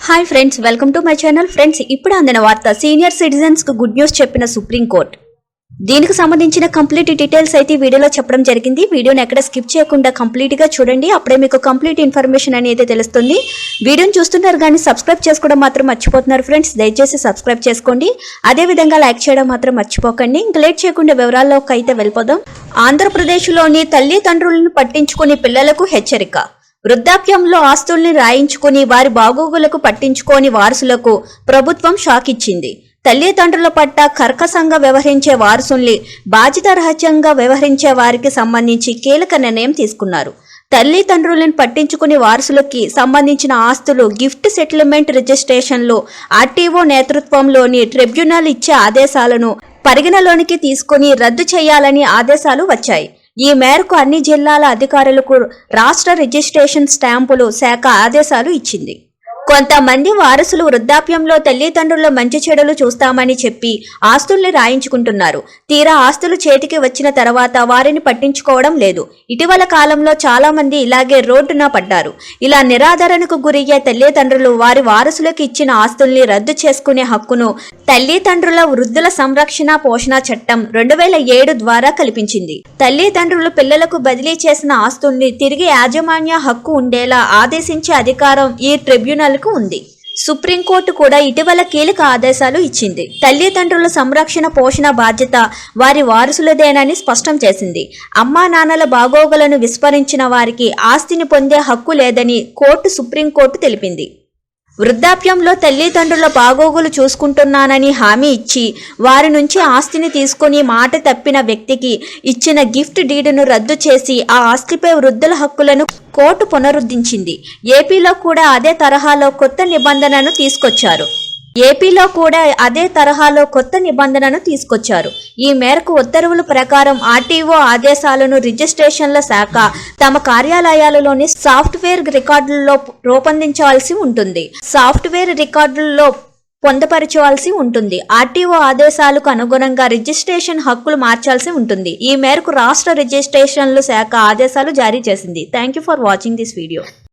Hi friends, welcome to my channel. Friends, ఇప్పుడు అందిన వార్త సీనియర్ సిటిజన్స్ కు గుడ్ న్యూస్ చెప్పిన సుప్రీంకోర్టు. దీనికి సంబంధించిన కంప్లీట్ డీటెయిల్స్ అయితే వీడియోలో చెప్పడం జరిగింది. వీడియోని ఎక్కడ స్కిప్ చేయకుండా కంప్లీట్ గా చూడండి, అప్పుడే మీకు కంప్లీట్ ఇన్ఫర్మేషన్ అనేది తెలుస్తుంది. వీడియోని చూస్తున్నారు కానీ సబ్స్క్రైబ్ చేసుకోవడం మాత్రం మర్చిపోతున్నారు ఫ్రెండ్స్. దయచేసి సబ్స్క్రైబ్ చేసుకోండి, అదే విధంగా లైక్ చేయడం మాత్రం మర్చిపోకండి. ఇంక లేట్ చేయకుండా వివరాల్లోకి అయితే వెళ్ళిపోదాం. ఆంధ్రప్రదేశ్లోని తల్లిదండ్రులను పట్టించుకుని పిల్లలకు హెచ్చరిక. వృద్ధాప్యంలో ఆస్తుల్ని రాయించుకుని వారి బాగోగులకు పట్టించుకోని వారసులకు ప్రభుత్వం షాక్ ఇచ్చింది. తల్లిదండ్రుల పట్ల కర్కశంగా వ్యవహరించే వారసుల్ని బాధ్యతారహితంగా వ్యవహరించే వారికి సంబంధించి కీలక నిర్ణయం తీసుకున్నారు. తల్లిదండ్రులను పట్టించుకుని వారసులకి సంబంధించిన ఆస్తులు గిఫ్ట్ సెటిల్మెంట్ రిజిస్ట్రేషన్లో ఆర్టీఓ నేతృత్వంలోని ట్రిబ్యునల్ ఇచ్చే ఆదేశాలను పరిగణలోనికి తీసుకుని రద్దు చేయాలని ఆదేశాలు వచ్చాయి. ఈ మేరకు అన్ని జిల్లాల అధికారులకు రాష్ట్ర రిజిస్ట్రేషన్ స్టాంపులు శాఖ ఆదేశాలు ఇచ్చింది. కొంతమంది వారసులు వృద్ధాప్యంలో తల్లిదండ్రుల మంచి చెడులు చూస్తామని చెప్పి ఆస్తుల్ని రాయించుకుంటున్నారు. తీరా ఆస్తులు చేతికి వచ్చిన తర్వాత వారిని పట్టించుకోవడం లేదు. ఇటీవల కాలంలో చాలా మంది ఇలాగే రోడ్డున పడ్డారు. ఇలా నిరాదరణకు గురయ్యే తల్లిదండ్రులు వారి వారసులకు ఇచ్చిన ఆస్తుల్ని రద్దు చేసుకునే హక్కును తల్లిదండ్రుల వృద్ధుల సంరక్షణ పోషణ చట్టం 2007 ద్వారా కల్పించింది. తల్లిదండ్రులు పిల్లలకు బదిలీ చేసిన ఆస్తుల్ని తిరిగి యాజమాన్య హక్కు ఉండేలా ఆదేశించే అధికారం ఈ ట్రిబ్యునల్ ఉంది. సుప్రీంకోర్టు కూడా ఇటీవల కీలక ఆదేశాలు ఇచ్చింది. తల్లిదండ్రుల సంరక్షణ పోషణ బాధ్యత వారి వారసులదేనని స్పష్టం చేసింది. అమ్మా నాన్నల బాగోగులను విస్మరించిన వారికి ఆస్తిని పొందే హక్కు లేదని సుప్రీంకోర్టు తెలిపింది. వృద్ధాప్యంలో తల్లిదండ్రుల బాగోగులు చూసుకుంటున్నానని హామీ ఇచ్చి వారి నుంచి ఆస్తిని తీసుకుని మాట తప్పిన వ్యక్తికి ఇచ్చిన గిఫ్ట్ డీడును రద్దు చేసి ఆ ఆస్తిపై వృద్ధుల హక్కులను కోర్టు పునరుద్ధరించింది. ఏపీలో కూడా అదే తరహాలో కొత్త నిబంధనను తీసుకొచ్చారు. ఈ మేరకు ఉత్తర్వుల ప్రకారం ఆర్టీఓ ఆదేశాలను రిజిస్ట్రేషన్ల శాఖ తమ కార్యాలయాలలోని సాఫ్ట్వేర్ రికార్డుల్లో పొందపరచాల్సి ఉంటుంది. ఆర్టీఓ ఆదేశాలకు అనుగుణంగా రిజిస్ట్రేషన్ హక్కులు మార్చాల్సి ఉంటుంది. ఈ మేరకు రాష్ట్ర రిజిస్ట్రేషన్ల శాఖ ఆదేశాలు జారీ చేసింది. Thank you for watching this video.